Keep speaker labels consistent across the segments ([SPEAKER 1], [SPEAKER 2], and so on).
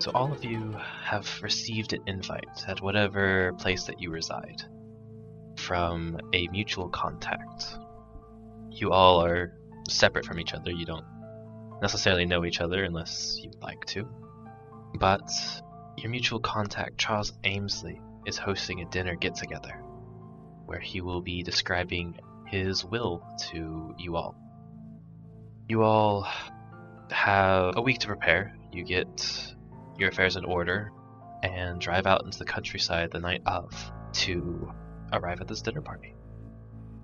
[SPEAKER 1] So all of you have received an invite at whatever place that you reside from a mutual contact. You all are separate from each other. You don't necessarily know each other unless you'd like to. But your mutual contact, Charles Amesley, is hosting a dinner get-together where he will be describing his will to you all. You all have a week to prepare. You get your affairs in order and drive out into the countryside the night of to arrive at this dinner party.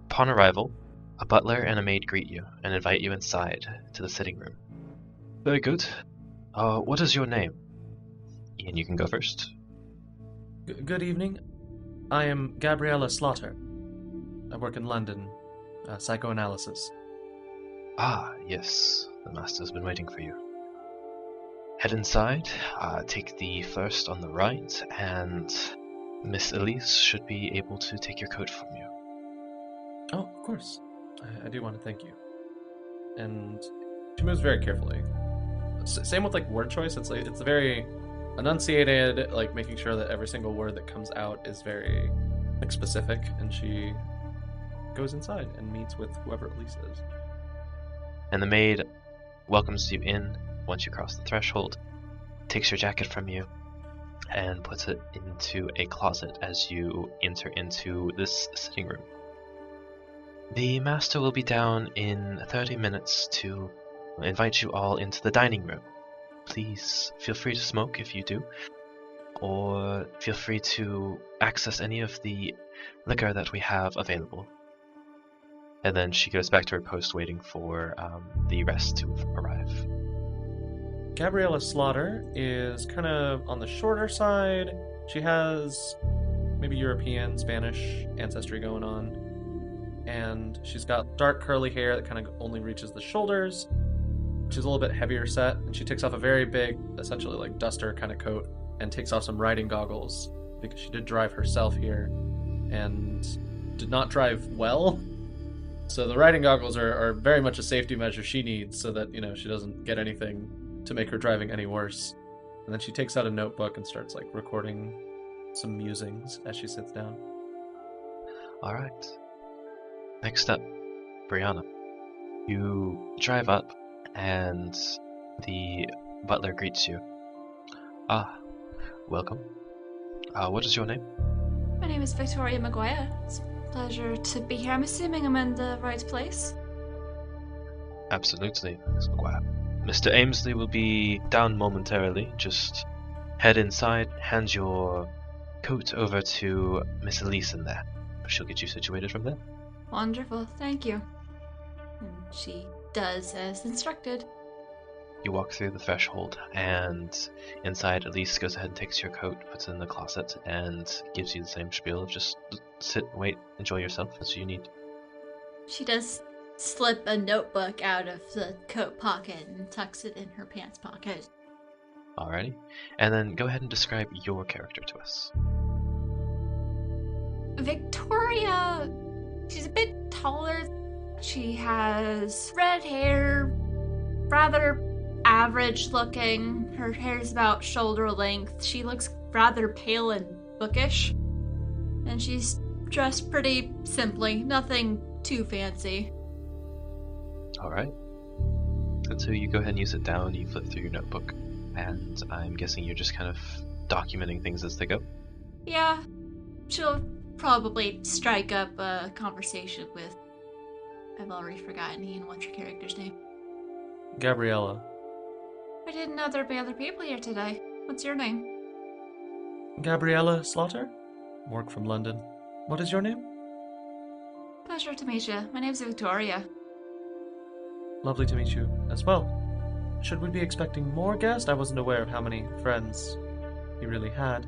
[SPEAKER 1] Upon arrival, a butler and a maid greet you and invite you inside to the sitting room. Very good. What is your name? Ian, you can go first.
[SPEAKER 2] Good evening. I am Gabriella Slaughter. I work in London, psychoanalysis.
[SPEAKER 1] Ah, yes. The master's been waiting for you. Head inside, take the first on the right, and Miss Elise should be able to take your coat from you.
[SPEAKER 2] Oh, of course. I do want to thank you. And she moves very carefully. Same with word choice. It's very enunciated, making sure that every single word that comes out is very specific. And she goes inside and meets with whoever Elise is.
[SPEAKER 1] And the maid welcomes you in once you cross the threshold, takes your jacket from you, and puts it into a closet as you enter into this sitting room. The master will be down in 30 minutes to invite you all into the dining room. Please feel free to smoke if you do, or feel free to access any of the liquor that we have available. And then she goes back to her post waiting for the rest to arrive.
[SPEAKER 2] Gabriella Slaughter is kind of on the shorter side. She has maybe European, Spanish ancestry going on. And she's got dark curly hair that kind of only reaches the shoulders. She's a little bit heavier set, and she takes off a very big, essentially duster kind of coat, and takes off some riding goggles, because she did drive herself here, and did not drive well. So the riding goggles are very much a safety measure she needs, so that, she doesn't get anything to make her driving any worse. And then she takes out a notebook and starts, recording some musings as she sits down.
[SPEAKER 1] Alright. Next up, Brianna. You drive up, and the butler greets you. Ah, welcome. What is your name?
[SPEAKER 3] My name is Victoria Maguire. It's a pleasure to be here. I'm assuming I'm in the right place.
[SPEAKER 1] Absolutely, Miss Maguire. Mr. Amesley will be down momentarily. Just head inside, hand your coat over to Miss Elise in there. She'll get you situated from there.
[SPEAKER 3] Wonderful, thank you. And she does as instructed.
[SPEAKER 1] You walk through the threshold, and inside Elise goes ahead and takes your coat, puts it in the closet, and gives you the same spiel of just sit, wait, enjoy yourself as you need.
[SPEAKER 3] She does slip a notebook out of the coat pocket and tucks it in her pants pocket.
[SPEAKER 1] Alrighty. And then go ahead and describe your character to us.
[SPEAKER 3] Victoria, she's a bit taller. She has red hair, rather average looking. Her hair's about shoulder length. She looks rather pale and bookish. And she's dressed pretty simply, nothing too fancy.
[SPEAKER 1] Alright. And so you go ahead and you sit down, you flip through your notebook, and I'm guessing you're just kind of documenting things as they go?
[SPEAKER 3] Yeah, she'll probably strike up a conversation with... I've already forgotten, Ian, what's your character's name?
[SPEAKER 2] Gabriella.
[SPEAKER 3] I didn't know there'd be other people here today. What's your name?
[SPEAKER 2] Gabriella Slaughter. Work from London. What is your name?
[SPEAKER 3] Pleasure to meet you. My name's Victoria.
[SPEAKER 2] Lovely to meet you as well. Should we be expecting more guests? I wasn't aware of how many friends you really had.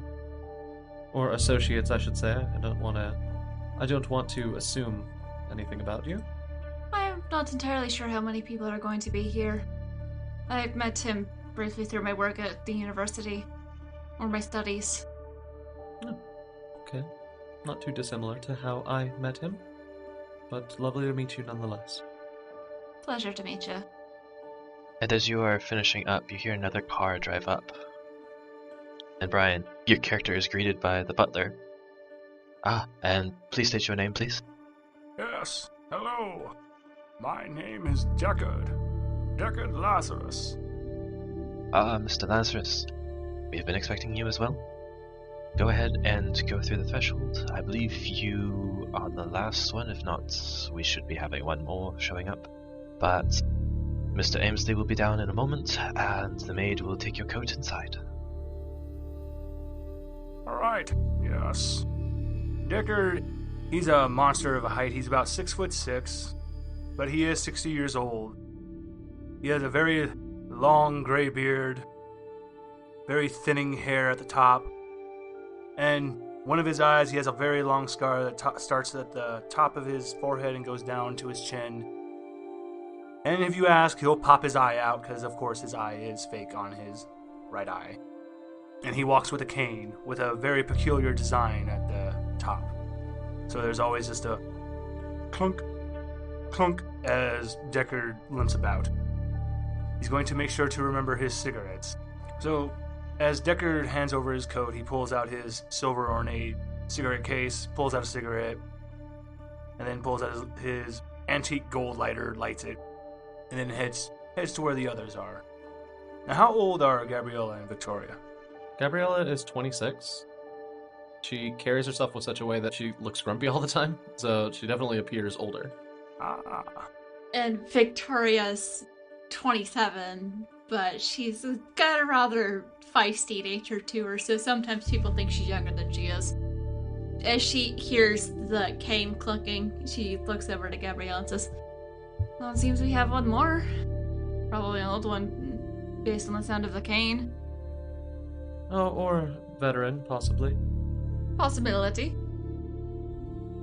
[SPEAKER 2] Or associates, I should say. I don't want to assume anything about you.
[SPEAKER 3] I'm not entirely sure how many people are going to be here. I met him briefly through my work at the university. Or my studies.
[SPEAKER 2] Oh, okay. Not too dissimilar to how I met him. But lovely to meet you nonetheless.
[SPEAKER 3] Pleasure to meet you.
[SPEAKER 1] And as you are finishing up, you hear another car drive up. And Brian, your character is greeted by the butler. And please state your name, please.
[SPEAKER 4] Yes, hello. My name is Deckard. Deckard Lazarus.
[SPEAKER 1] Mr. Lazarus, we have been expecting you as well. Go ahead and go through the threshold. I believe you are the last one. If not, we should be having one more showing up. But Mr. Amesley will be down in a moment, and the maid will take your coat inside.
[SPEAKER 4] Alright, yes. Deckard, he's a monster of a height. He's about 6'6", but he is 60 years old. He has a very long gray beard, very thinning hair at the top, and one of his eyes, he has a very long scar that starts at the top of his forehead and goes down to his chin. And if you ask, he'll pop his eye out, because of course his eye is fake on his right eye. And he walks with a cane, with a very peculiar design at the top. So there's always just a clunk, clunk, as Deckard limps about. He's going to make sure to remember his cigarettes. So, as Deckard hands over his coat, he pulls out his silver ornate cigarette case, pulls out a cigarette, and then pulls out his antique gold lighter, lights it, and then heads to where the others are. Now, how old are Gabriella and Victoria?
[SPEAKER 2] Gabriella is 26. She carries herself with such a way that she looks grumpy all the time, so she definitely appears older.
[SPEAKER 3] And Victoria's 27, but she's got a rather feisty nature to her, so sometimes people think she's younger than she is. As she hears the cane clunking, she looks over to Gabrielle and says, "Well, it seems we have one more. Probably an old one, based on the sound of the cane."
[SPEAKER 2] Oh, or veteran, possibly.
[SPEAKER 3] Possibility.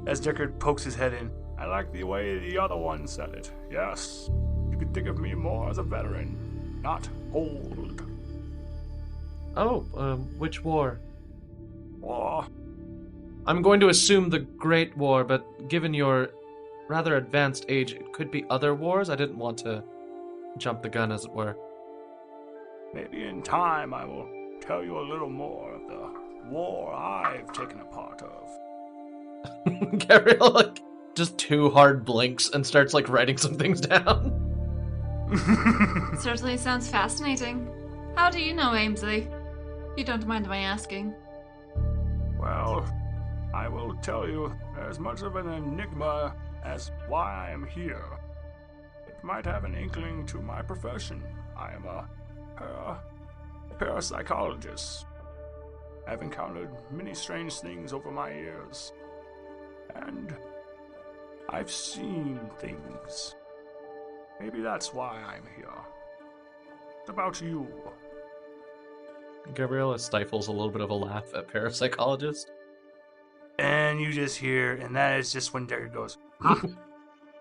[SPEAKER 4] As Deckard pokes his head in, I like the way the other one said it. Yes, you could think of me more as a veteran, not old.
[SPEAKER 2] Oh, which war?
[SPEAKER 4] War.
[SPEAKER 2] I'm going to assume the Great War, but given your rather advanced age, it could be other wars. I didn't want to jump the gun, as it were.
[SPEAKER 4] Maybe in time I will tell you a little more of the war I've taken a part of.
[SPEAKER 2] Gabrielle, just 2 hard blinks and starts, writing some things down.
[SPEAKER 3] Certainly sounds fascinating. How do you know Amesley? If you don't mind my asking.
[SPEAKER 4] Well, I will tell you as much of an enigma as why I am here. It might have an inkling to my profession. I am a parapsychologist. I've encountered many strange things over my years, and I've seen things. Maybe that's why I'm here. What about you?
[SPEAKER 2] Gabriella stifles a little bit of a laugh at parapsychologist.
[SPEAKER 4] And you just hear, and that is just when Deckard goes,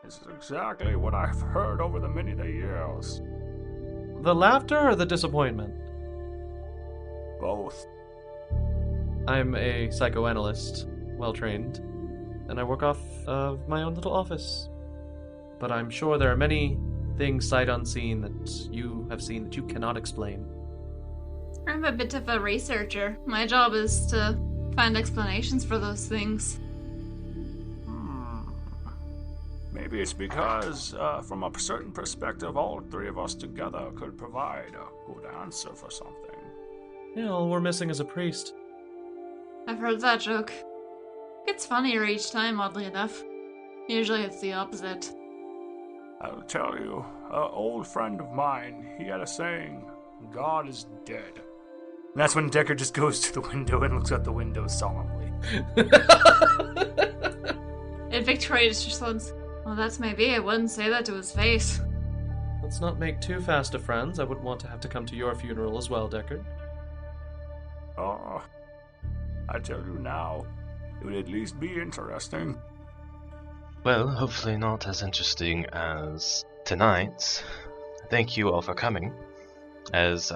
[SPEAKER 4] This is exactly what I've heard over the many years.
[SPEAKER 2] The laughter or the disappointment?
[SPEAKER 4] Both.
[SPEAKER 2] I'm a psychoanalyst, well-trained, and I work off of my own little office. But I'm sure there are many things sight unseen that you have seen that you cannot explain.
[SPEAKER 3] I'm a bit of a researcher. My job is to find explanations for those things.
[SPEAKER 4] Maybe it's because, from a certain perspective, all 3 of us together could provide a good answer for something.
[SPEAKER 2] Yeah, all we're missing is a priest.
[SPEAKER 3] I've heard that joke. It's funnier each time, oddly enough. Usually it's the opposite.
[SPEAKER 4] I'll tell you, an old friend of mine, he had a saying, God is dead. And that's when Deckard just goes to the window and looks out the window solemnly.
[SPEAKER 3] And Victoria just responds, "Well, that's maybe. I wouldn't say that to his face."
[SPEAKER 2] Let's not make too fast of friends. I wouldn't want to have to come to your funeral as well, Deckard.
[SPEAKER 4] Oh, I tell you now, it would at least be interesting.
[SPEAKER 1] Well, hopefully not as interesting as tonight. Thank you all for coming. As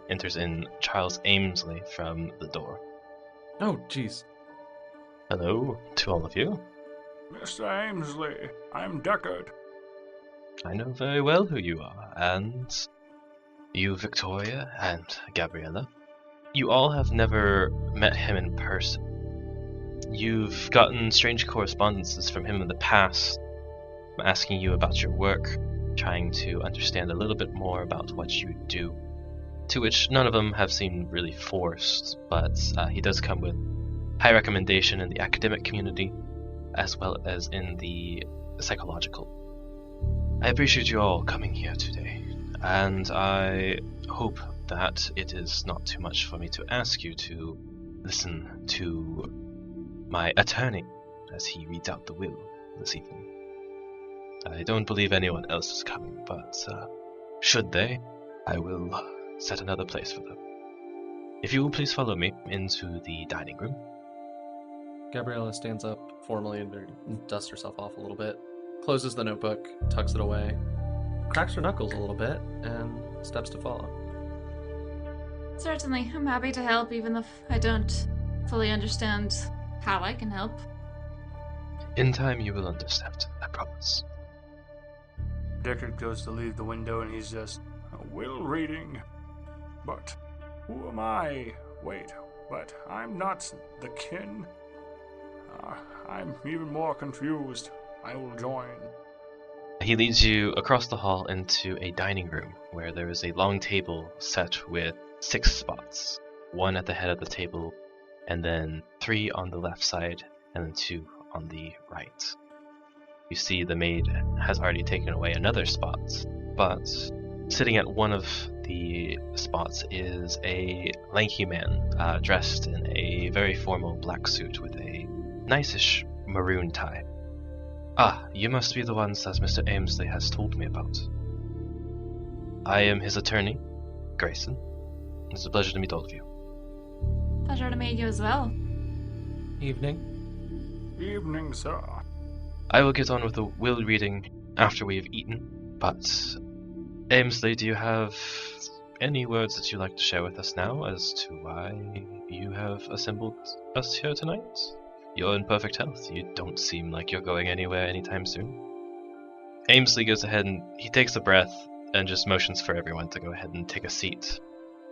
[SPEAKER 1] enters in Charles Amesley from the door.
[SPEAKER 2] Oh, jeez.
[SPEAKER 1] Hello to all of you.
[SPEAKER 4] Mr. Amesley, I'm Deckard.
[SPEAKER 1] I know very well who you are, and you, Victoria, and Gabriella. You all have never met him in person. You've gotten strange correspondences from him in the past, asking you about your work, trying to understand a little bit more about what you do, to which none of them have seemed really forced, but he does come with high recommendation in the academic community, as well as in the psychological. I appreciate you all coming here today, and I hope that it is not too much for me to ask you to listen to my attorney as he reads out the will this evening. I don't believe anyone else is coming, but should they, I will set another place for them. If you will please follow me into the dining room.
[SPEAKER 2] Gabriella stands up formally and dusts herself off a little bit, closes the notebook, tucks it away, cracks her knuckles a little bit, and steps to follow.
[SPEAKER 3] Certainly, I'm happy to help, even if I don't fully understand how I can help.
[SPEAKER 1] In time you will understand, I promise.
[SPEAKER 4] Deckard goes to leave the window and he's just, will reading. But who am I? Wait, but I'm not the kin. I'm even more confused. I will join.
[SPEAKER 1] He leads you across the hall into a dining room where there is a long table set with 6 spots. 1 at the head of the table, and then 3 on the left side, and then 2 on the right. You see the maid has already taken away another spot, but sitting at one of the spots is a lanky man dressed in a very formal black suit with a nice-ish maroon tie. Ah, you must be the ones that Mr. Amesley has told me about. I am his attorney, Grayson. It's a pleasure to meet all of you.
[SPEAKER 3] Pleasure to meet you as well.
[SPEAKER 2] Evening.
[SPEAKER 4] Evening, sir.
[SPEAKER 1] I will get on with the will reading after we have eaten, but Amesley, do you have any words that you'd like to share with us now as to why you have assembled us here tonight? You're in perfect health. You don't seem like you're going anywhere anytime soon. Amesley goes ahead and he takes a breath and just motions for everyone to go ahead and take a seat.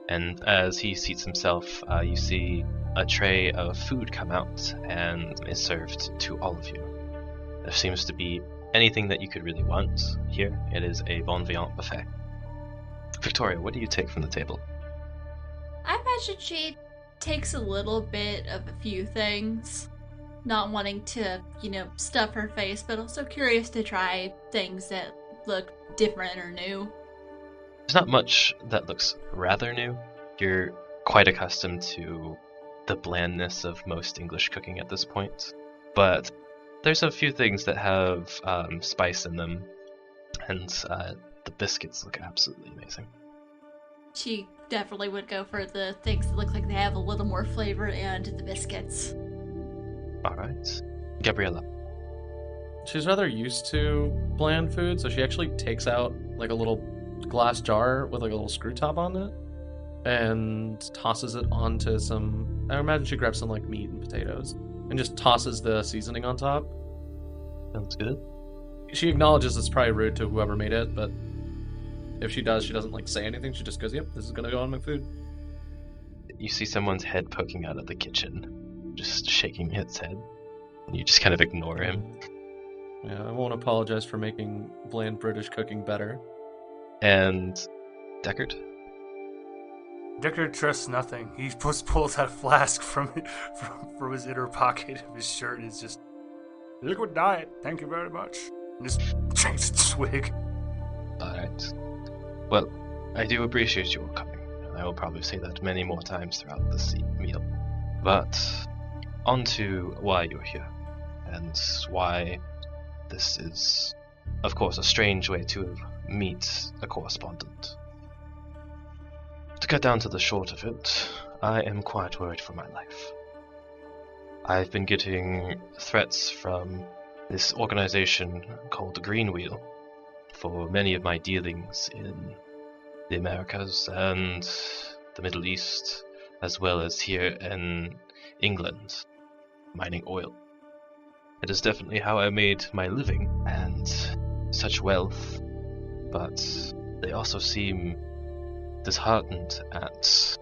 [SPEAKER 1] And as he seats himself, you see a tray of food come out and is served to all of you. There seems to be anything that you could really want here. It is a bon vivant buffet. Victoria, what do you take from the table?
[SPEAKER 3] I imagine she takes a little bit of a few things. Not wanting to, stuff her face, but also curious to try things that look different or new.
[SPEAKER 1] There's not much that looks rather new. You're quite accustomed to the blandness of most English cooking at this point. But there's a few things that have spice in them, and the biscuits look absolutely amazing.
[SPEAKER 3] She definitely would go for the things that look like they have a little more flavor and the biscuits.
[SPEAKER 1] Alright. Gabriella.
[SPEAKER 2] She's rather used to bland food, so she actually takes out like a little glass jar with like a little screw top on it and tosses it onto some, I imagine she grabs some like meat and potatoes and just tosses the seasoning on top.
[SPEAKER 1] Sounds good.
[SPEAKER 2] She acknowledges it's probably rude to whoever made it, but if she does, she doesn't like say anything. She just goes, yep, this is gonna go on my food.
[SPEAKER 1] You see someone's head poking out of the kitchen, just shaking its head. And you just kind of ignore him.
[SPEAKER 2] Yeah, I won't apologize for making bland British cooking better.
[SPEAKER 1] And Deckard?
[SPEAKER 4] Deckard trusts nothing. He pulls out a flask from his inner pocket of his shirt and is just, liquid diet, thank you very much. And just drinks a swig.
[SPEAKER 1] Alright. Well, I do appreciate you all coming. I will probably say that many more times throughout this meal. But on to why you're here, and why this is, of course, a strange way to meet a correspondent. To cut down to the short of it, I am quite worried for my life. I've been getting threats from this organization called the Green Wheel for many of my dealings in the Americas and the Middle East, as well as here in England, mining oil. It is definitely how I made my living and such wealth, but they also seem disheartened at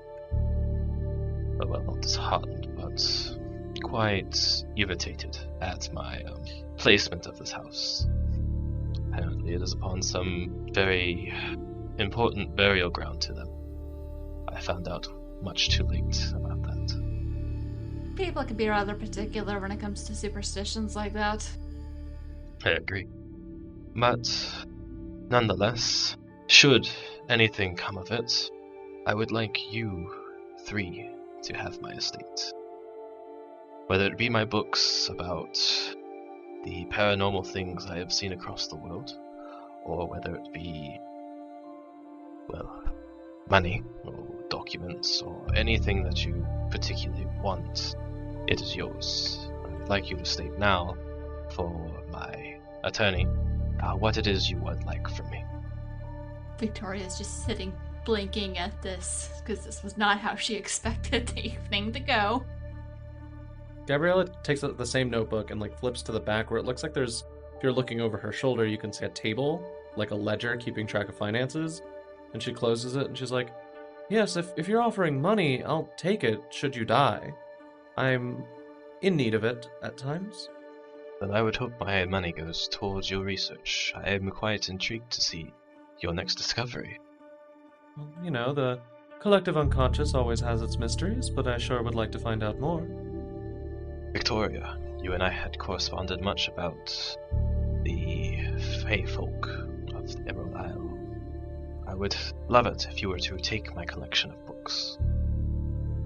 [SPEAKER 1] well, not disheartened, but quite irritated at my placement of this house. Apparently it is upon some very important burial ground to them. I found out much too late about that.
[SPEAKER 3] People can be rather particular when it comes to superstitions like that.
[SPEAKER 1] I agree. But, nonetheless, should anything come of it, I would like you 3 to have my estate. Whether it be my books about the paranormal things I have seen across the world, or whether it be, well, money, or documents, or anything that you particularly want, it is yours. I would like you to state now, for my attorney, what it is you would like from me.
[SPEAKER 3] Victoria's just sitting blinking at this, because this was not how she expected the evening to go.
[SPEAKER 2] Gabriella takes the same notebook and flips to the back where it looks like there's, if you're looking over her shoulder, you can see a table, like a ledger keeping track of finances. And she closes it and she's like, yes, if you're offering money, I'll take it should you die. I'm in need of it at times.
[SPEAKER 1] Then I would hope my money goes towards your research. I am quite intrigued to see your next discovery.
[SPEAKER 2] Well, you know, the collective unconscious always has its mysteries, but I sure would like to find out more.
[SPEAKER 1] Victoria, you and I had corresponded much about the Fey folk of the Emerald Isle. I would love it if you were to take my collection of books.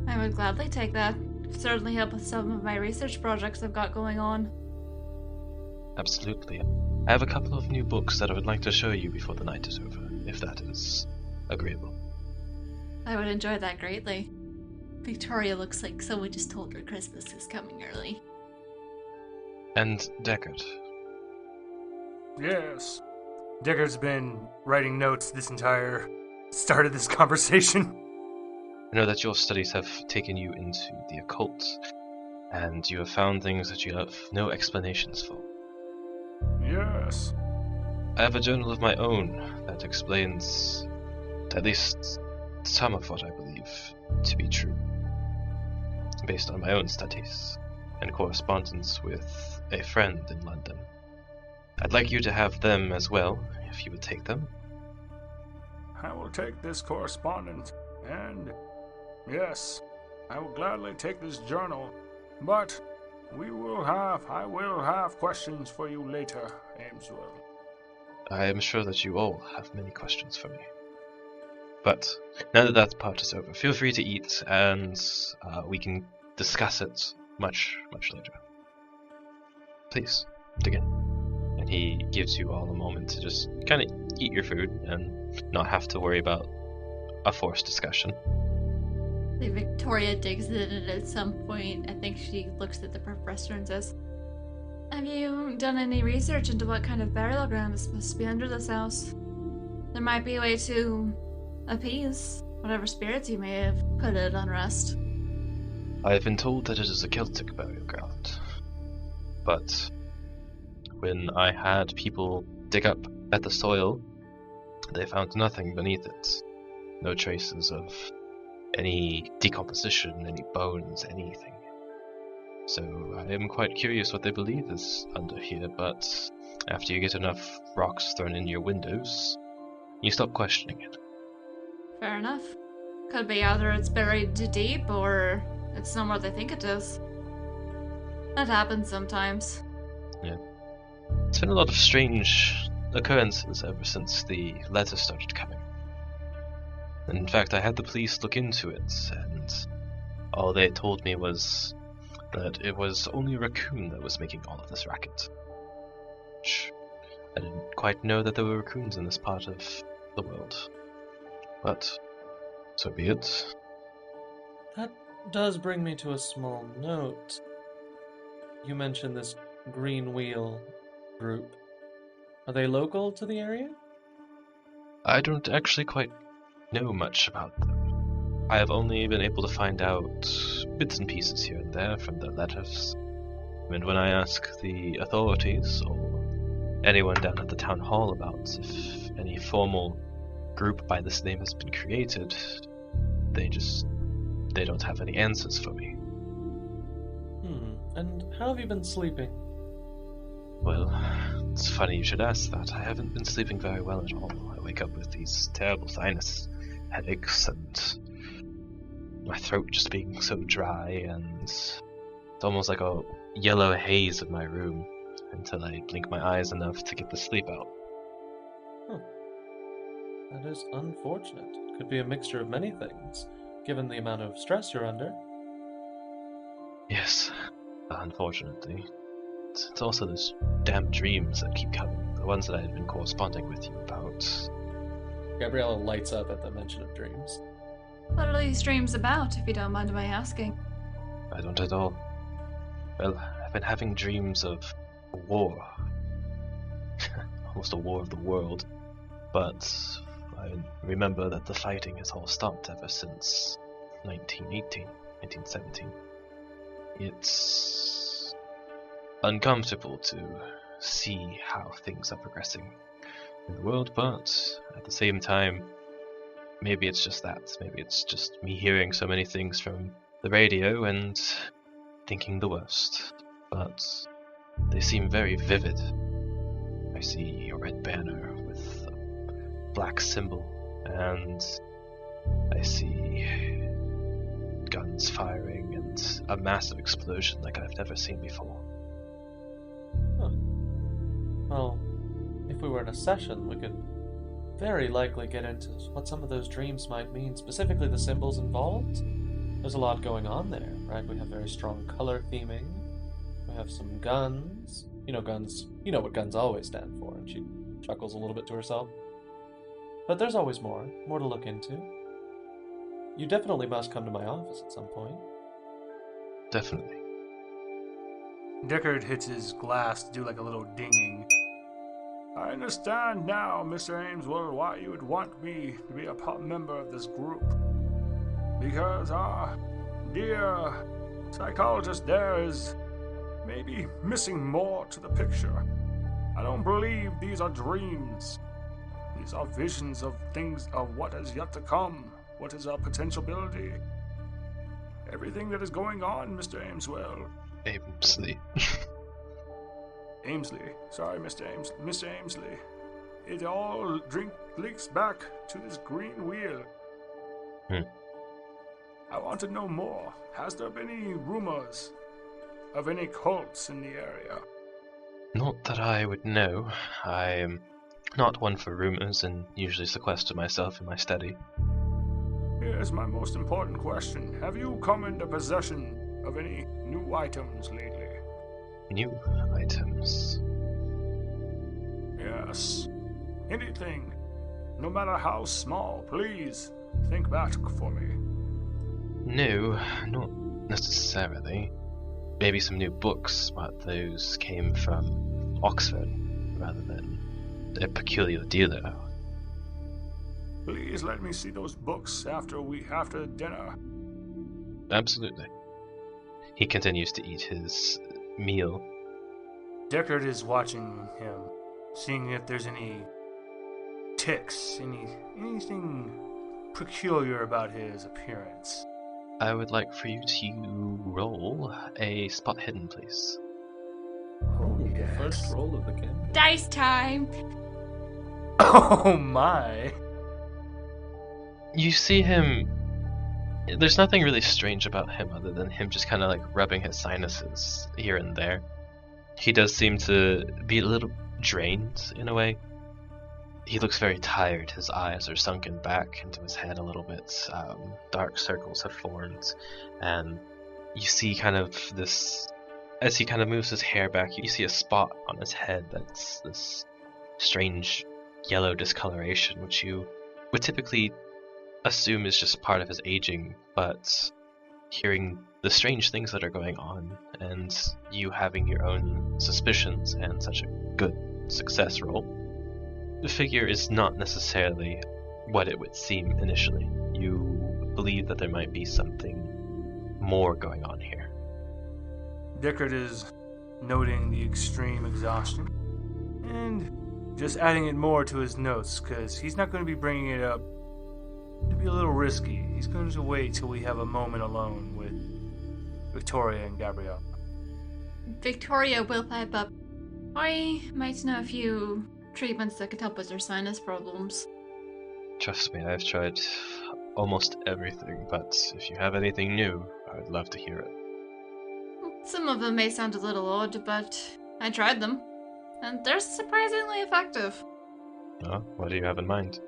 [SPEAKER 3] I would gladly take that. Certainly help with some of my research projects I've got going on.
[SPEAKER 1] Absolutely. I have a couple of new books that I would like to show you before the night is over, if that is agreeable.
[SPEAKER 3] I would enjoy that greatly. Victoria looks like someone just told her Christmas is coming early.
[SPEAKER 1] And Deckard.
[SPEAKER 4] Yes. Deckard's been writing notes this entire start of this conversation.
[SPEAKER 1] I know that your studies have taken you into the occult, and you have found things that you have no explanations for.
[SPEAKER 4] Yes.
[SPEAKER 1] I have a journal of my own that explains at least some of what I believe to be true, based on my own studies and correspondence with a friend in London. I'd like you to have them as well, if you would take them.
[SPEAKER 4] I will take this correspondence, and yes, I will gladly take this journal, but I will have questions for you later, Ameswell.
[SPEAKER 1] I am sure that you all have many questions for me. But now that part is over, feel free to eat, and we can discuss it much, much later. Please, begin. And he gives you all a moment to just kind of eat your food and not have to worry about a forced discussion.
[SPEAKER 3] Victoria digs in it at some point. I think she looks at the professor and says, have you done any research into what kind of burial ground is supposed to be under this house? There might be a way to appease whatever spirits you may have put at unrest.
[SPEAKER 1] I have been told that it is a Celtic burial ground, but when I had people dig up at the soil, they found nothing beneath it. No traces of any decomposition, any bones, anything. So I am quite curious what they believe is under here, but after you get enough rocks thrown in your windows, you stop questioning it.
[SPEAKER 3] Fair enough. Could be either it's buried deep or it's somewhere they think it is. That happens sometimes.
[SPEAKER 1] Yeah. It's been a lot of strange occurrences ever since the letters started coming. And in fact, I had the police look into it, and all they told me was that it was only a raccoon that was making all of this racket. Which I didn't quite know that there were raccoons in this part of the world. But so be it.
[SPEAKER 2] That does bring me to a small note. You mentioned this Green Wheel group. Are they local to the area?
[SPEAKER 1] I don't actually quite know much about them. I have only been able to find out bits and pieces here and there from their letters. And when I ask the authorities or anyone down at the town hall about if any formal group by this name has been created, they they don't have any answers for me.
[SPEAKER 2] And how have you been sleeping?
[SPEAKER 1] Well, it's funny you should ask that. I haven't been sleeping very well at all. I wake up with these terrible sinus headaches and my throat just being so dry, and it's almost like a yellow haze in my room until I blink my eyes enough to get the sleep out.
[SPEAKER 2] That is unfortunate. Could be a mixture of many things, given the amount of stress you're under.
[SPEAKER 1] Yes, unfortunately. It's also those damn dreams that keep coming, the ones that I had been corresponding with you about.
[SPEAKER 2] Gabriella lights up at the mention of dreams.
[SPEAKER 3] What are these dreams about, if you don't mind my asking?
[SPEAKER 1] I don't at all. Well, I've been having dreams of a war. Almost a war of the world. But I remember that the fighting has all stopped ever since 1917. It's uncomfortable to see how things are progressing in the world, but at the same time, maybe it's just that. Maybe it's just me hearing so many things from the radio and thinking the worst. But they seem very vivid. I see a red banner with a black symbol, and I see guns firing and a massive explosion like I've never seen before.
[SPEAKER 2] Well, if we were in a session, we could very likely get into what some of those dreams might mean, specifically the symbols involved. There's a lot going on there, right? We have very strong color theming. We have some guns. You know what guns always stand for, and she chuckles a little bit to herself. But there's always more to look into. You definitely must come to my office at some point.
[SPEAKER 1] Definitely.
[SPEAKER 4] Deckard hits his glass to do like a little dinging. I understand now, Mr. Ameswell, why you would want me to be a member of this group. Because our dear psychologist there is maybe missing more to the picture. I don't believe these are dreams. These are visions of things of what is yet to come, what is our potentiality. Everything that is going on, Mr. Ameswell. Amesley. Sorry, Mr. Amesley. It all links back to this green wheel. I want to know more. Has there been any rumors of any cults in the area?
[SPEAKER 1] Not that I would know. I'm not one for rumors and usually sequester myself in my study.
[SPEAKER 4] Here's my most important question. Have you come into possession of any new items lately?
[SPEAKER 1] New items?
[SPEAKER 4] Yes. Anything. No matter how small, please think back for me.
[SPEAKER 1] No, not necessarily. Maybe some new books, but those came from Oxford rather than a peculiar dealer.
[SPEAKER 4] Please let me see those books after dinner.
[SPEAKER 1] Absolutely. He continues to eat his meal.
[SPEAKER 4] Deckard is watching him, seeing if there's any tics, anything peculiar about his appearance.
[SPEAKER 1] I would like for you to roll a spot hidden, please.
[SPEAKER 2] Oh, yes. First roll of the campaign.
[SPEAKER 3] Dice time!
[SPEAKER 4] Oh my!
[SPEAKER 1] You see him. There's nothing really strange about him other than him just kind of like rubbing his sinuses here and there. He does seem to be a little drained in a way. He looks very tired. His eyes are sunken back into his head a little bit. Dark circles have formed, and you see kind of this, as he kind of moves his hair back, you see a spot on his head that's this strange yellow discoloration, which you would typically assume is just part of his aging, but hearing the strange things that are going on, and you having your own suspicions and such a good success roll, the figure is not necessarily what it would seem initially. You believe that there might be something more going on here.
[SPEAKER 4] Deckard is noting the extreme exhaustion and just adding it more to his notes, because he's not going to be bringing it up It'd be a little risky. He's going to wait till we have a moment alone with Victoria and Gabrielle.
[SPEAKER 3] Victoria will pipe up. I might know a few treatments that could help with her sinus problems.
[SPEAKER 1] Trust me, I've tried almost everything, but if you have anything new, I'd love to hear it.
[SPEAKER 3] Some of them may sound a little odd, but I tried them, and they're surprisingly effective.
[SPEAKER 1] Oh, what do you have in mind?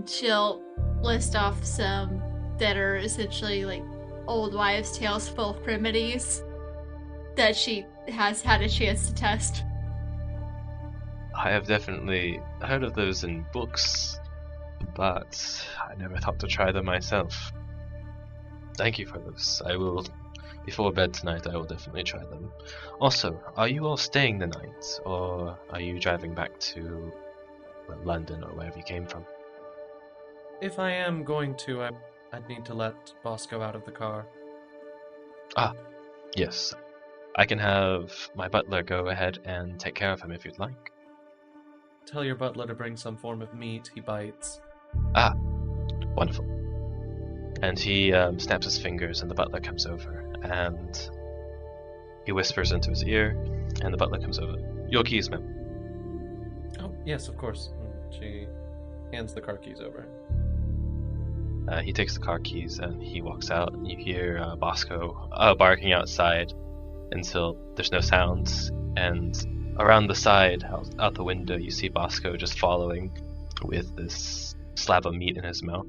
[SPEAKER 3] She'll list off some that are essentially like old wives' tales full of remedies that she has had a chance to test.
[SPEAKER 1] I have definitely heard of those in books, but I never thought to try them myself. Thank you for this. I will, before bed tonight, I will definitely try them. Also, are you all staying the night, or are you driving back to London or wherever you came from?
[SPEAKER 2] If I am going to, I'd need to let Bosco out of the car.
[SPEAKER 1] Yes. I can have my butler go ahead and take care of him if you'd like.
[SPEAKER 2] Tell your butler to bring some form of meat. He bites.
[SPEAKER 1] Wonderful. And he snaps his fingers, and the butler comes over, and he whispers into his ear, and the butler comes over. Your keys, ma'am.
[SPEAKER 2] Oh, yes, of course. And she hands the car keys over.
[SPEAKER 1] He takes the car keys and he walks out, and you hear Bosco barking outside until there's no sounds. And around the side, out the window, you see Bosco just following with this slab of meat in his mouth.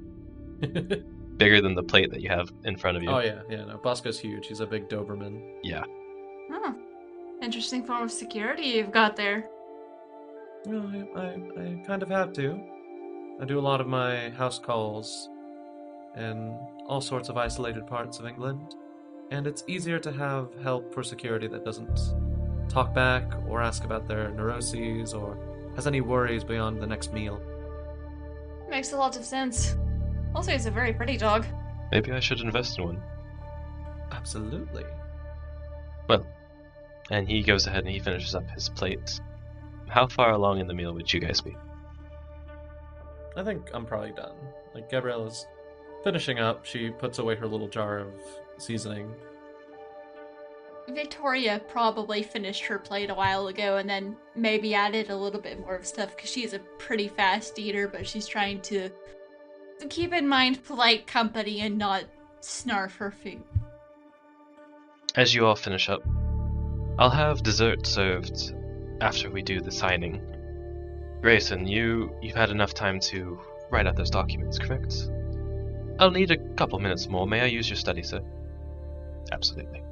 [SPEAKER 1] Bigger than the plate that you have in front of you.
[SPEAKER 2] Oh, yeah, no, Bosco's huge. He's a big Doberman.
[SPEAKER 1] Yeah.
[SPEAKER 3] Oh, interesting form of security you've got there.
[SPEAKER 2] Well, I kind of have to. I do a lot of my house calls in all sorts of isolated parts of England, and it's easier to have help for security that doesn't talk back or ask about their neuroses or has any worries beyond the next meal.
[SPEAKER 3] Makes a lot of sense. Also, he's a very pretty dog.
[SPEAKER 1] Maybe I should invest in one.
[SPEAKER 2] Absolutely.
[SPEAKER 1] Well, and he goes ahead and he finishes up his plate. How far along in the meal would you guys be?
[SPEAKER 2] I think I'm probably done. Like, Gabriella's finishing up. She puts away her little jar of seasoning.
[SPEAKER 3] Victoria probably finished her plate a while ago and then maybe added a little bit more of stuff because she's a pretty fast eater, but she's trying to keep in mind polite company and not snarf her food.
[SPEAKER 1] As you all finish up, I'll have dessert served after we do the signing. Grayson, you've had enough time to write out those documents, correct? I'll need a couple minutes more. May I use your study, sir? Absolutely.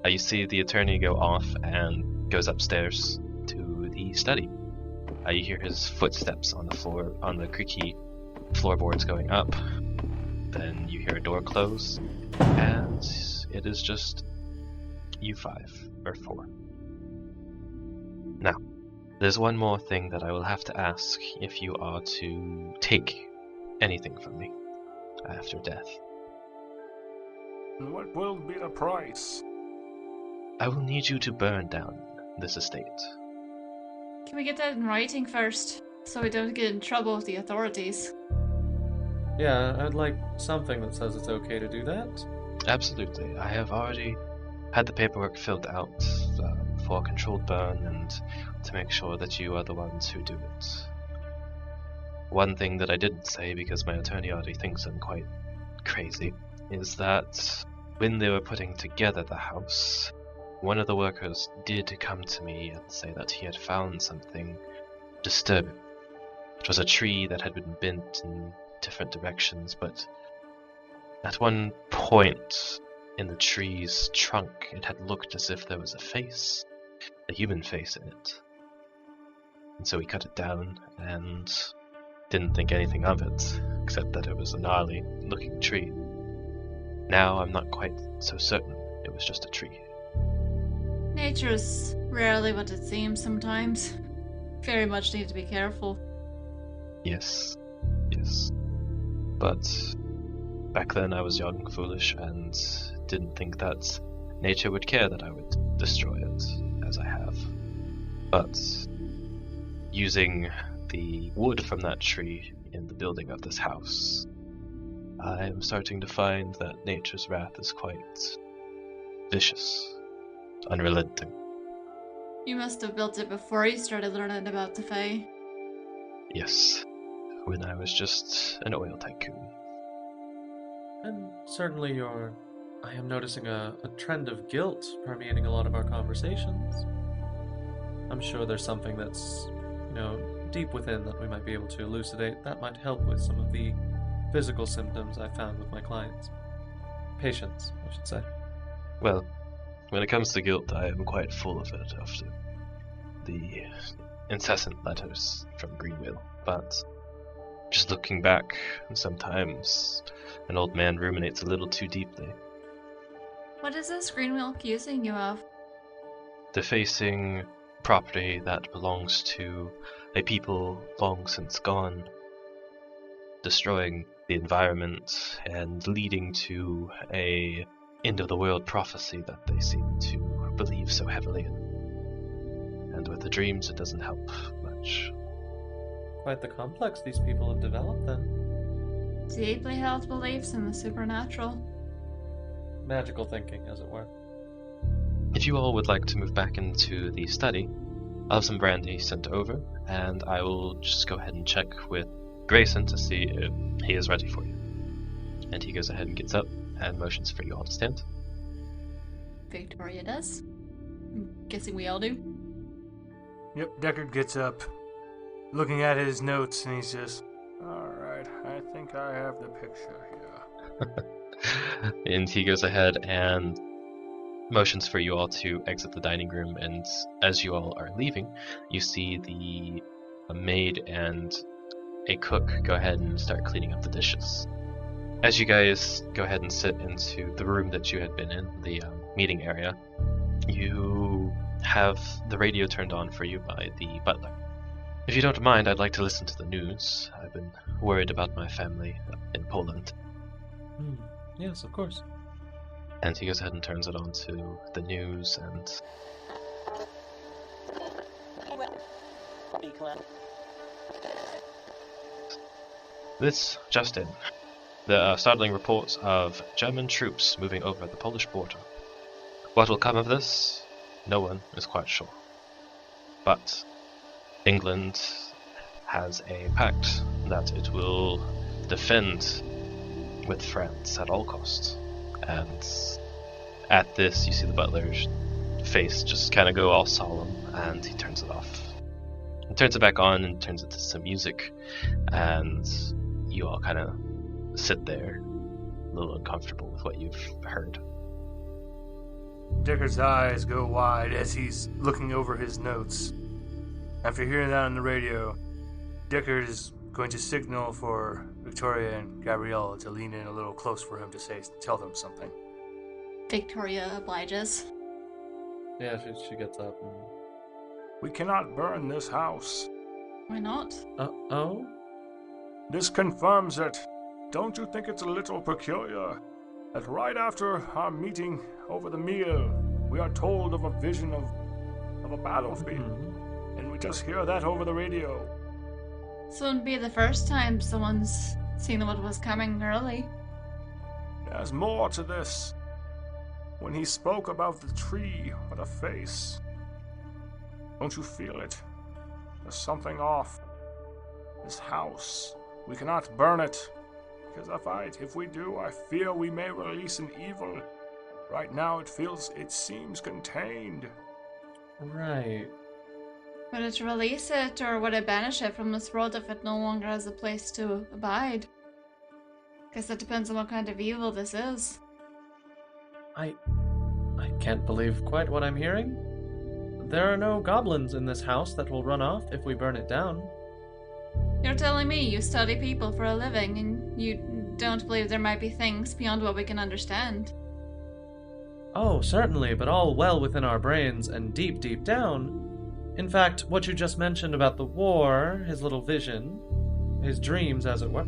[SPEAKER 1] You see the attorney go off and goes upstairs to the study. You hear his footsteps on the floor, on the creaky floorboards going up. Then you hear a door close, and it is just you four. Now, there's one more thing that I will have to ask if you are to take anything from me after death.
[SPEAKER 4] What will be the price?
[SPEAKER 1] I will need you to burn down this estate.
[SPEAKER 3] Can we get that in writing first, so we don't get in trouble with the authorities?
[SPEAKER 2] Yeah, I'd like something that says it's okay to do that.
[SPEAKER 1] Absolutely. I have already had the paperwork filled out for a controlled burn and to make sure that you are the ones who do it. One thing that I didn't say, because my attorney already thinks I'm quite crazy, is that when they were putting together the house, one of the workers did come to me and say that he had found something disturbing. It was a tree that had been bent in different directions, but at one point in the tree's trunk, it had looked as if there was a face, a human face in it. And so he cut it down and didn't think anything of it, except that it was a gnarly looking tree. Now I'm not quite so certain it was just a tree.
[SPEAKER 3] Nature's rarely what it seems sometimes. Very much need to be careful.
[SPEAKER 1] Yes. But back then I was young, foolish, and didn't think that nature would care that I would destroy it, as I have. But using the wood from that tree in the building of this house I am starting to find that nature's wrath is quite vicious, unrelenting.
[SPEAKER 3] You must have built it before you started learning about the Fae.
[SPEAKER 1] Yes, when I was just an oil tycoon.
[SPEAKER 2] And certainly I am noticing a trend of guilt permeating a lot of our conversations. I'm sure there's something that's, deep within that we might be able to elucidate that might help with some of the physical symptoms I found with my clients. Patients, I should say.
[SPEAKER 1] Well, when it comes to guilt, I am quite full of it after the incessant letters from Greenville. But just looking back, sometimes an old man ruminates a little too deeply.
[SPEAKER 3] What is this Greenwheel accusing you of?
[SPEAKER 1] Defacing property that belongs to a people long since gone, destroying the environment, and leading to a end-of-the-world prophecy that they seem to believe so heavily in. And with the dreams, it doesn't help much.
[SPEAKER 2] Quite the complex these people have developed, then.
[SPEAKER 3] Deeply held beliefs in the supernatural.
[SPEAKER 2] Magical thinking, as it were.
[SPEAKER 1] If you all would like to move back into the study, I'll have some brandy sent over, and I will just go ahead and check with Grayson to see if he is ready for you. And he goes ahead and gets up and motions for you all to stand.
[SPEAKER 3] Victoria does. I'm guessing we all do.
[SPEAKER 4] Yep, Deckard gets up, looking at his notes, and he's just, alright, I think I have the picture here.
[SPEAKER 1] And he goes ahead and motions for you all to exit the dining room, and as you all are leaving, you see the maid and a cook go ahead and start cleaning up the dishes. As you guys go ahead and sit into the room that you had been in, the meeting area, you have the radio turned on for you by the butler. If you don't mind, I'd like to listen to the news. I've been worried about my family in Poland.
[SPEAKER 2] Yes, of course.
[SPEAKER 1] And he goes ahead and turns it on to the news, and this just in. There are startling reports of German troops moving over the Polish border. What will come of this? No one is quite sure. But England has a pact that it will defend with France at all costs. And at this, you see the butler's face just kind of go all solemn, and he turns it off. He turns it back on and turns it to some music, and you all kind of sit there, a little uncomfortable with what you've heard.
[SPEAKER 4] Deckard's eyes go wide as he's looking over his notes. After hearing that on the radio, Deckard is going to signal for Victoria and Gabriella to lean in a little close for him to tell them something.
[SPEAKER 3] Victoria obliges.
[SPEAKER 2] Yeah, she gets up.
[SPEAKER 4] We cannot burn this house.
[SPEAKER 3] Why not?
[SPEAKER 2] Oh?
[SPEAKER 4] This confirms it. Don't you think it's a little peculiar that right after our meeting over the meal, we are told of a vision of a battlefield, and we just hear that over the radio?
[SPEAKER 3] This wouldn't be the first time someone's seen what was coming early.
[SPEAKER 4] There's more to this. When he spoke about the tree with a face, don't you feel it? There's something off. This house, we cannot burn it. Because if we do, I fear we may release an evil. Right now it seems contained.
[SPEAKER 2] Right.
[SPEAKER 3] Would it release it, or would it banish it from this world if it no longer has a place to abide? Guess that depends on what kind of evil this is.
[SPEAKER 2] I can't believe quite what I'm hearing. There are no goblins in this house that will run off if we burn it down.
[SPEAKER 3] You're telling me you study people for a living, and you don't believe there might be things beyond what we can understand?
[SPEAKER 2] Oh, certainly, but all well within our brains and deep, deep down. In fact, what you just mentioned about the war, his little vision, his dreams, as it were,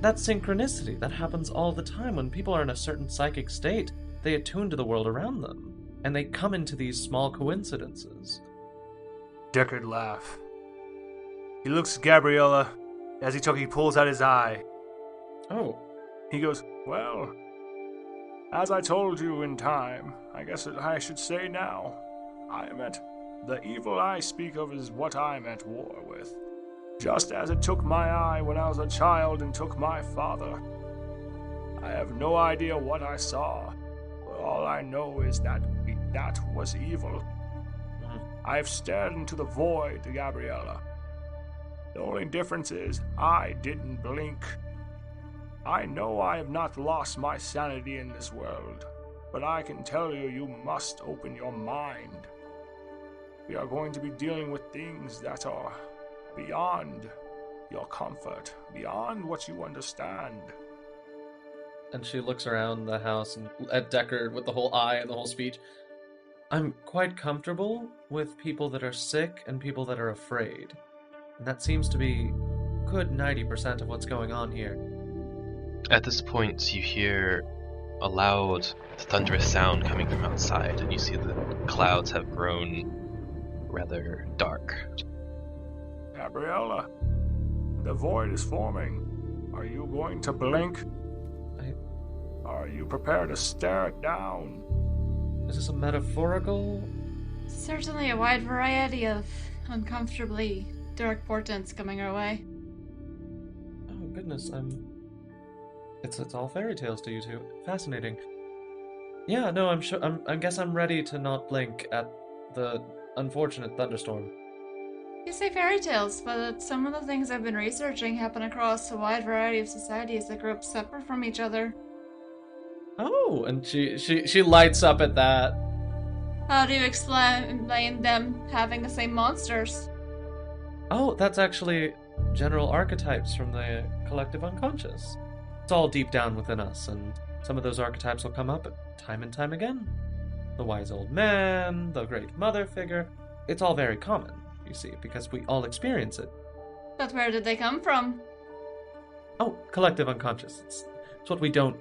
[SPEAKER 2] that's synchronicity. That happens all the time. When people are in a certain psychic state, they attune to the world around them, and they come into these small coincidences.
[SPEAKER 4] Deckard laughs. He looks at Gabriella as he pulls out his eye.
[SPEAKER 2] Oh.
[SPEAKER 4] he goes, well, as I told you in time, I guess I should say now, the evil I speak of is what I'm at war with. Just as it took my eye when I was a child and took my father. I have no idea what I saw, but all I know is that was evil. I have stared into the void, Gabriella. The only difference is I didn't blink. I know I have not lost my sanity in this world, but I can tell you, you must open your mind. We are going to be dealing with things that are beyond your comfort, beyond what you understand.
[SPEAKER 2] And she looks around the house and at Deckard with the whole eye and the whole speech. I'm quite comfortable with people that are sick and people that are afraid. And that seems to be a good 90% of what's going on here.
[SPEAKER 1] At this point, you hear a loud, thunderous sound coming from outside, and you see the clouds have grown rather dark.
[SPEAKER 4] Gabriella, the void is forming. Are you going to blink? Are you prepared to stare it down?
[SPEAKER 2] Is this a metaphorical?
[SPEAKER 3] Certainly a wide variety of uncomfortably dark portents coming our way.
[SPEAKER 2] Oh goodness, It's all fairy tales to you two. Fascinating. Yeah, no, I'm sure. I guess I'm ready to not blink at the unfortunate thunderstorm.
[SPEAKER 3] You say fairy tales, but some of the things I've been researching happen across a wide variety of societies that grew up separate from each other.
[SPEAKER 2] Oh, and she lights up at that.
[SPEAKER 3] How do you explain them having the same monsters?
[SPEAKER 2] Oh, that's actually general archetypes from the collective unconscious. It's all deep down within us, and some of those archetypes will come up time and time again. The wise old man, the great mother figure. It's all very common, you see, because we all experience it.
[SPEAKER 3] But where did they come from?
[SPEAKER 2] Oh, collective unconscious. It's what we don't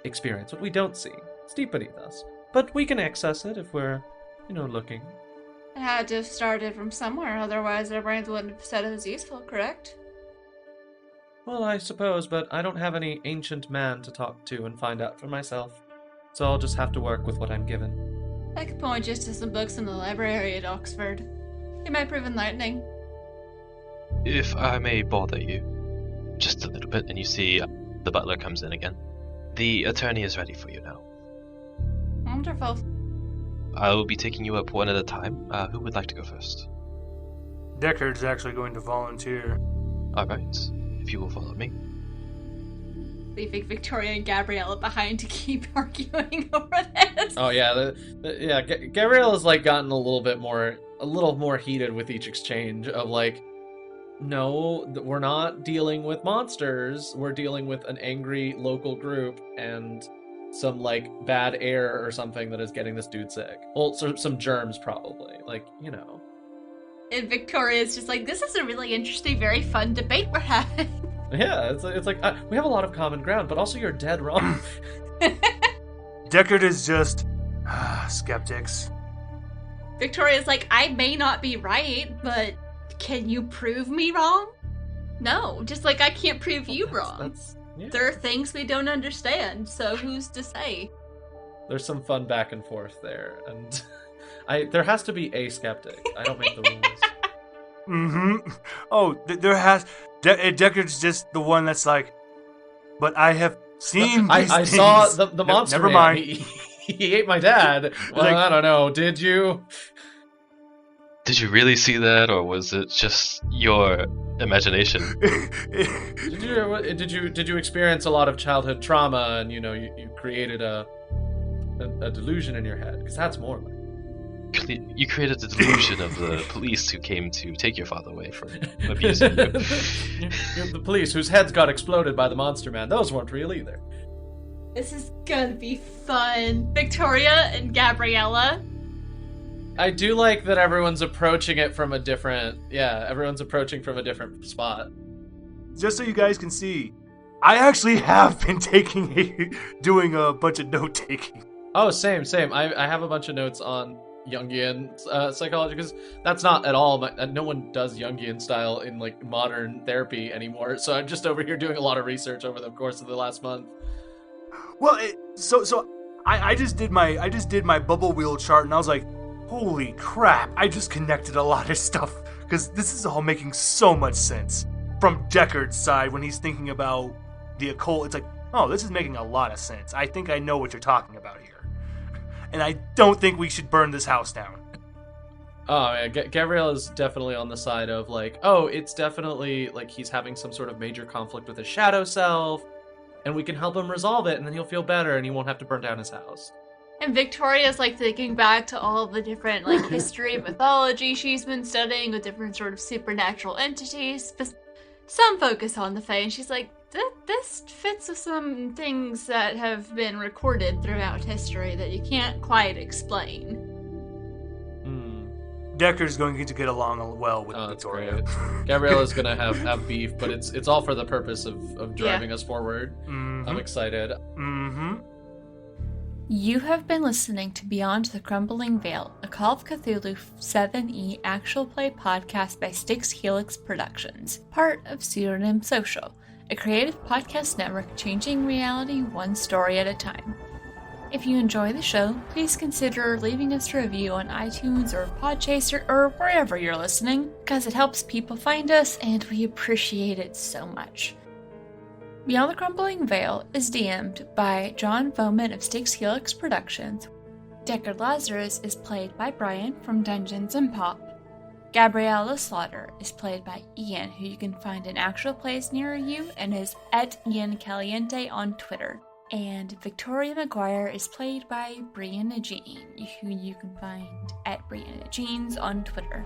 [SPEAKER 2] experience, what we don't see. It's deep beneath us. But we can access it if we're, looking.
[SPEAKER 3] It had to have started from somewhere, otherwise our brains wouldn't have said it was useful, correct?
[SPEAKER 2] Well, I suppose, but I don't have any ancient man to talk to and find out for myself. So I'll just have to work with what I'm given.
[SPEAKER 3] I could point you to some books in the library at Oxford. They might prove enlightening.
[SPEAKER 1] If I may bother you, just a little bit, and you see the butler comes in again. The attorney is ready for you now.
[SPEAKER 3] Wonderful.
[SPEAKER 1] I will be taking you up one at a time. Who would like to go first?
[SPEAKER 4] Deckard's actually going to volunteer.
[SPEAKER 1] Alright, if you will follow me.
[SPEAKER 3] Leaving Victoria and Gabriella behind to keep arguing over this.
[SPEAKER 2] Oh yeah, Gabriella's gotten a little more heated with each exchange of no, we're not dealing with monsters. We're dealing with an angry local group and some bad air or something that is getting this dude sick. Well, some germs probably,
[SPEAKER 3] And Victoria's just this is a really interesting, very fun debate we're having.
[SPEAKER 2] Yeah, it's we have a lot of common ground, but also you're dead wrong.
[SPEAKER 4] Deckard is just skeptics.
[SPEAKER 3] Victoria's I may not be right, but can you prove me wrong? No, just I can't prove you wrong.
[SPEAKER 2] Yeah.
[SPEAKER 3] There are things we don't understand, so who's to say?
[SPEAKER 2] There's some fun back and forth there, and there has to be a skeptic. I don't make the rules.
[SPEAKER 4] Mm-hmm. Oh, there has... Deckard's just the one that's but I have seen these
[SPEAKER 2] I
[SPEAKER 4] things.
[SPEAKER 2] saw the monster
[SPEAKER 4] Never
[SPEAKER 2] man.
[SPEAKER 4] mind.
[SPEAKER 2] He ate my dad. Well, I don't know. Did you?
[SPEAKER 1] Did you really see that, or was it just your imagination?
[SPEAKER 2] Did you experience a lot of childhood trauma, and you created a delusion in your head? Because that's more like...
[SPEAKER 1] You created the delusion of the police who came to take your father away from abusing you.
[SPEAKER 2] You're the police whose heads got exploded by the monster man. Those weren't real either.
[SPEAKER 3] This is gonna be fun. Victoria and Gabriella.
[SPEAKER 2] I do like that everyone's approaching it from a different spot.
[SPEAKER 4] Just so you guys can see, I actually have been doing a bunch of note taking.
[SPEAKER 2] Oh, same. I have a bunch of notes on Jungian psychology, because that's not at all. No one does Jungian style in like modern therapy anymore. So I'm just over here doing a lot of research over the course of the last month.
[SPEAKER 4] Well, I just did my bubble wheel chart, and I was like, holy crap! I just connected a lot of stuff because this is all making so much sense. From Deckard's side, when he's thinking about the occult, it's like, oh, this is making a lot of sense. I think I know what you're talking about here. And I don't think we should burn this house down.
[SPEAKER 2] Oh, yeah, Gabrielle is definitely on the side of like, oh, it's definitely like he's having some sort of major conflict with his shadow self, and we can help him resolve it, and then he'll feel better, and he won't have to burn down his house.
[SPEAKER 3] And Victoria's like thinking back to all of the different like history, mythology she's been studying with different sort of supernatural entities. But some focus on the Fae, and she's like, this fits with some things that have been recorded throughout history that you can't quite explain.
[SPEAKER 4] Decker's going to get along well with Victoria.
[SPEAKER 2] Gabriella's going to have beef, but it's all for the purpose of driving us forward. Mm-hmm. I'm excited.
[SPEAKER 4] Mm-hmm.
[SPEAKER 5] You have been listening to Beyond the Crumbling Veil, a Call of Cthulhu 7e actual play podcast by Styx Helix Productions, part of Pseudonym Social, a creative podcast network changing reality one story at a time. If you enjoy the show, please consider leaving us a review on iTunes or Podchaser or wherever you're listening, because it helps people find us and we appreciate it so much. Beyond the Crumbling Veil is DM'd by John Bowman of Styx Helix Productions. Deckard Lazarus is played by Brian from Dungeons & Pop. Gabriella Slaughter is played by Ian, who you can find in actual plays near you and is at Ian Caliente on Twitter. And Victoria McGuire is played by Brianna Jean, who you can find at Brianna Jeans on Twitter.